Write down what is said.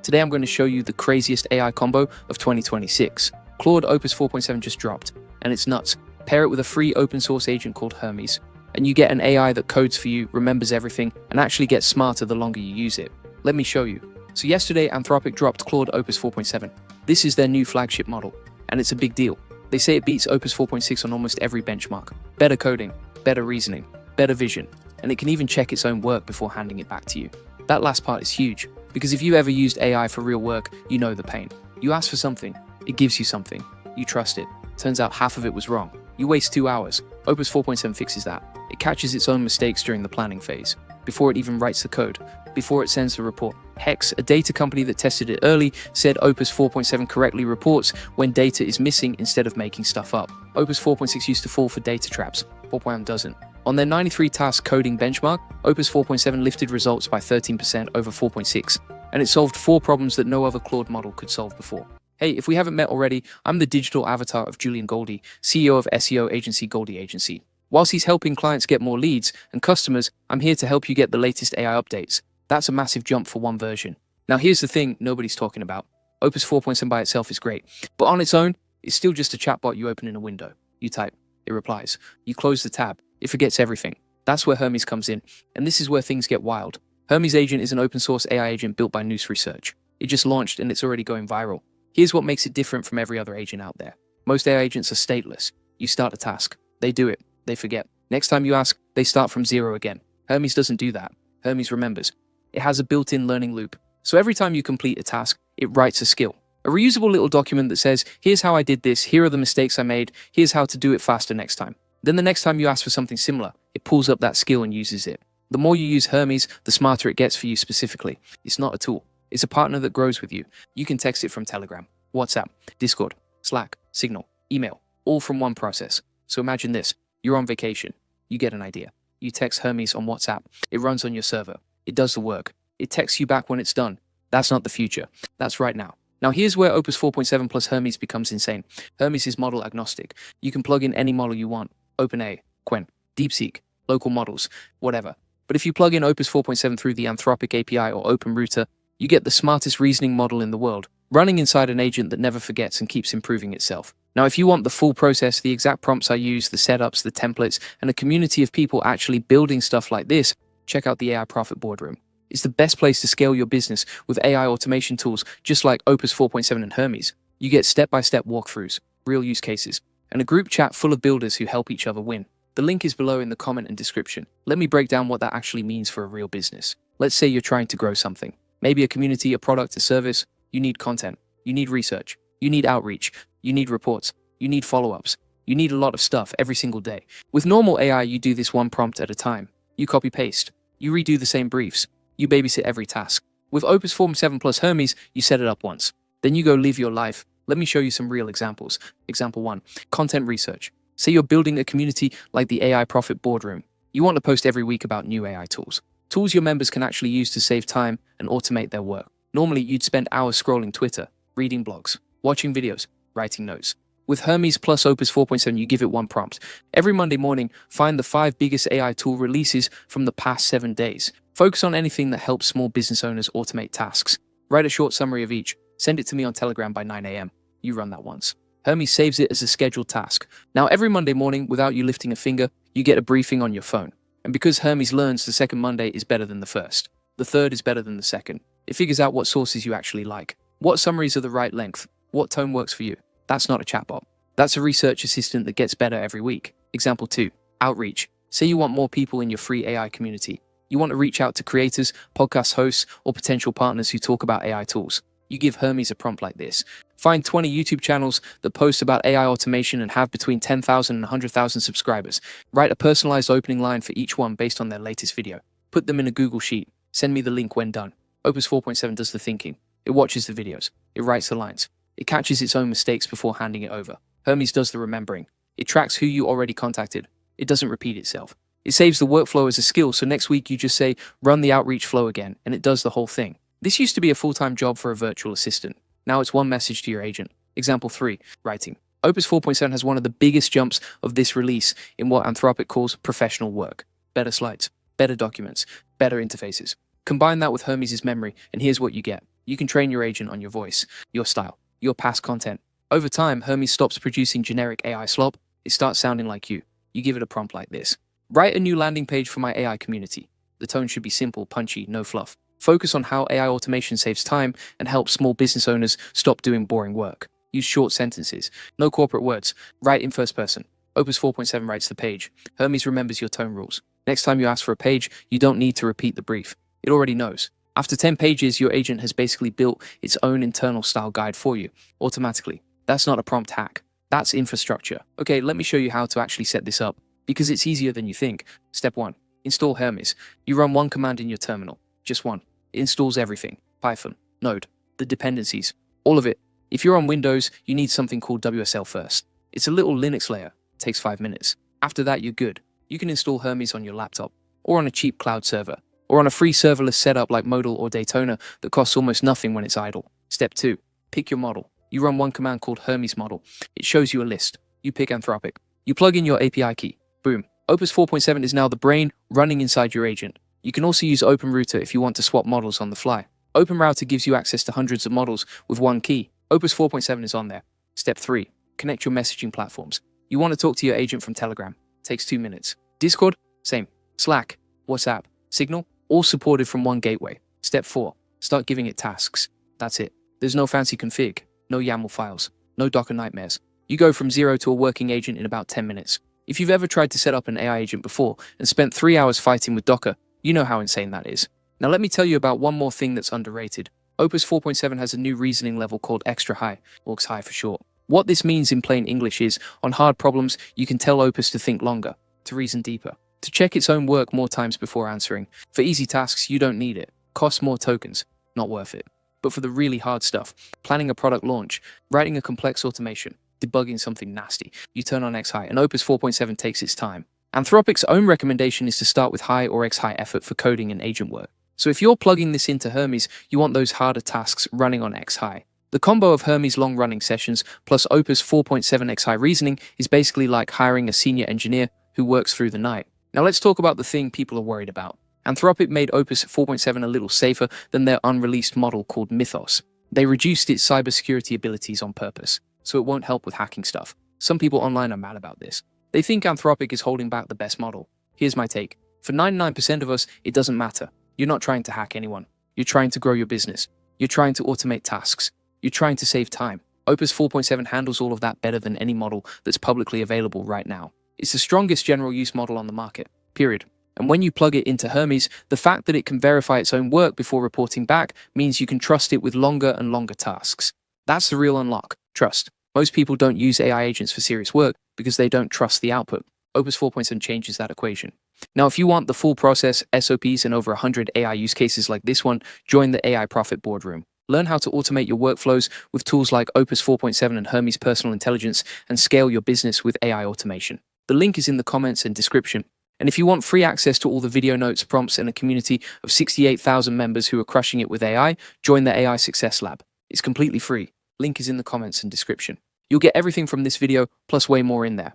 Today I'm going to show you the craziest AI combo of 2026. Claude Opus 4.7 just dropped, and it's nuts. Pair it with a free open source agent called Hermes, and you get an AI that codes for you, remembers everything, and actually gets smarter the longer you use it. Let me show you. So yesterday, Anthropic dropped Claude Opus 4.7. This is their new flagship model, and it's a big deal. They say it beats Opus 4.6 on almost every benchmark. Better coding, better reasoning, better vision, and it can even check its own work before handing it back to you. That last part is huge, because if you ever used AI for real work, you know the pain. You ask for something, it gives you something, you trust it. Turns out half of it was wrong. You waste 2 hours. Opus 4.7 fixes that. It catches its own mistakes during the planning phase, before it even writes the code, before it sends the report. Hex, a data company that tested it early, said Opus 4.7 correctly reports when data is missing instead of making stuff up. Opus 4.6 used to fall for data traps. 4.1 doesn't. On their 93-task coding benchmark, Opus 4.7 lifted results by 13% over 4.6, and it solved 4 problems that no other Claude model could solve before. Hey, if we haven't met already, I'm the digital avatar of Julian Goldie, CEO of SEO agency Goldie Agency. Whilst he's helping clients get more leads and customers, I'm here to help you get the latest AI updates. That's a massive jump for one version. Now here's the thing nobody's talking about. Opus 4.7 by itself is great, but on its own, it's still just a chatbot you open in a window. You type, it replies. You close the tab, it forgets everything. That's where Hermes comes in, and this is where things get wild. Hermes Agent is an open source AI agent built by Noose Research. It just launched and it's already going viral. Here's what makes it different from every other agent out there. Most AI agents are stateless. You start a task, they do it, they forget. Next time you ask, they start from zero again. Hermes doesn't do that. Hermes remembers. It has a built-in learning loop. So every time you complete a task, it writes a skill. A reusable little document that says, here's how I did this, here are the mistakes I made, here's how to do it faster next time. Then the next time you ask for something similar, it pulls up that skill and uses it. The more you use Hermes, the smarter it gets for you specifically. It's not a tool. It's a partner that grows with you. You can text it from Telegram, WhatsApp, Discord, Slack, Signal, email, all from one process. So imagine this. You're on vacation. You get an idea. You text Hermes on WhatsApp. It runs on your server. It does the work. It texts you back when it's done. That's not the future. That's right now. Now here's where Opus 4.7 plus Hermes becomes insane. Hermes is model agnostic. You can plug in any model you want. OpenAI, Qwen, DeepSeek, local models, whatever. But if you plug in Opus 4.7 through the Anthropic API or OpenRouter, you get the smartest reasoning model in the world, running inside an agent that never forgets and keeps improving itself. Now, if you want the full process, the exact prompts I use, the setups, the templates, and a community of people actually building stuff like this, check out the AI Profit Boardroom. It's the best place to scale your business with AI automation tools just like Opus 4.7 and Hermes. You get step-by-step walkthroughs, real use cases, and a group chat full of builders who help each other win. The link is below in the comment and description. Let me break down what that actually means for a real business. Let's say you're trying to grow something. Maybe a community, a product, a service. You need content. You need research. You need outreach. You need reports. You need follow-ups. You need a lot of stuff every single day. With normal AI, you do this one prompt at a time. You copy-paste. You redo the same briefs. You babysit every task. With Opus 4.7 plus Hermes, you set it up once. Then you go live your life. Let me show you some real examples. Example 1. Content research. Say you're building a community like the AI Profit Boardroom. You want to post every week about new AI tools. Tools your members can actually use to save time and automate their work. Normally, you'd spend hours scrolling Twitter, reading blogs, watching videos, writing notes. With Hermes plus Opus 4.7, you give it one prompt. Every Monday morning, find the 5 biggest AI tool releases from the past 7 days. Focus on anything that helps small business owners automate tasks. Write a short summary of each. Send it to me on Telegram by 9 a.m. You run that once. Hermes saves it as a scheduled task. Now, every Monday morning, without you lifting a finger, you get a briefing on your phone. And because Hermes learns the second Monday is better than the first, the third is better than the second. It figures out what sources you actually like. What summaries are the right length? What tone works for you? That's not a chatbot. That's a research assistant that gets better every week. Example 2. Outreach. Say you want more people in your free AI community. You want to reach out to creators, podcast hosts, or potential partners who talk about AI tools. You give Hermes a prompt like this. Find 20 YouTube channels that post about AI automation and have between 10,000 and 100,000 subscribers. Write a personalized opening line for each one based on their latest video. Put them in a Google Sheet. Send me the link when done. Opus 4.7 does the thinking. It watches the videos. It writes the lines. It catches its own mistakes before handing it over. Hermes does the remembering. It tracks who you already contacted. It doesn't repeat itself. It saves the workflow as a skill, so next week you just say, run the outreach flow again, and it does the whole thing. This used to be a full-time job for a virtual assistant. Now it's one message to your agent. Example 3. Writing. Opus 4.7 has one of the biggest jumps of this release in what Anthropic calls professional work. Better slides, better documents, better interfaces. Combine that with Hermes' memory, and here's what you get. You can train your agent on your voice, your style, your past content. Over time, Hermes stops producing generic AI slop. It starts sounding like you. You give it a prompt like this. Write a new landing page for my AI community. The tone should be simple, punchy, no fluff. Focus on how AI automation saves time and helps small business owners stop doing boring work. Use short sentences, no corporate words. Write in first person. Opus 4.7 writes the page. Hermes remembers your tone rules. Next time you ask for a page, you don't need to repeat the brief. It already knows. After 10 pages, your agent has basically built its own internal style guide for you, automatically. That's not a prompt hack. That's infrastructure. Okay, let me show you how to actually set this up, because it's easier than you think. Step 1. Install Hermes. You run one command in your terminal. Just one. It installs everything. Python, Node, the dependencies, all of it. If you're on Windows, you need something called WSL first. It's a little Linux layer. It takes 5 minutes. After that, you're good. You can install Hermes on your laptop, or on a cheap cloud server, or on a free serverless setup like Modal or Daytona that costs almost nothing when it's idle. Step 2. Pick your model. You run one command called Hermes model. It shows you a list. You pick Anthropic. You plug in your API key. Boom. Opus 4.7 is now the brain running inside your agent. You can also use OpenRouter if you want to swap models on the fly. OpenRouter gives you access to hundreds of models with one key. Opus 4.7 is on there. Step 3. Connect your messaging platforms. You want to talk to your agent from Telegram. Takes 2 minutes. Discord? Same. Slack, WhatsApp, Signal? All supported from one gateway. Step 4. Start giving it tasks. That's it. There's no fancy config, no YAML files, no Docker nightmares. You go from 0 to a working agent in about 10 minutes. If you've ever tried to set up an AI agent before and spent 3 hours fighting with Docker, you know how insane that is. Now let me tell you about one more thing that's underrated. Opus 4.7 has a new reasoning level called Extra High, or XHigh for short. What this means in plain English is, on hard problems, you can tell Opus to think longer, to reason deeper, to check its own work more times before answering. For easy tasks, you don't need it. Costs more tokens. Not worth it. But for the really hard stuff, planning a product launch, writing a complex automation, debugging something nasty, you turn on XHigh, and Opus 4.7 takes its time. Anthropic's own recommendation is to start with high or XHigh effort for coding and agent work. So if you're plugging this into Hermes, you want those harder tasks running on XHigh. The combo of Hermes long-running sessions plus Opus 4.7 XHigh reasoning is basically like hiring a senior engineer who works through the night. Now let's talk about the thing people are worried about. Anthropic made Opus 4.7 a little safer than their unreleased model called Mythos. They reduced its cybersecurity abilities on purpose, so it won't help with hacking stuff. Some people online are mad about this. They think Anthropic is holding back the best model. Here's my take. For 99% of us, it doesn't matter. You're not trying to hack anyone. You're trying to grow your business. You're trying to automate tasks. You're trying to save time. Opus 4.7 handles all of that better than any model that's publicly available right now. It's the strongest general use model on the market, period. And when you plug it into Hermes, the fact that it can verify its own work before reporting back means you can trust it with longer and longer tasks. That's the real unlock, trust. Most people don't use AI agents for serious work because they don't trust the output. Opus 4.7 changes that equation. Now, if you want the full process, SOPs, and over 100 AI use cases like this one, join the AI Profit Boardroom. Learn how to automate your workflows with tools like Opus 4.7 and Hermes Personal Intelligence and scale your business with AI automation. The link is in the comments and description. And if you want free access to all the video notes, prompts, and a community of 68,000 members who are crushing it with AI, join the AI Success Lab. It's completely free. Link is in the comments and description. You'll get everything from this video, plus way more in there.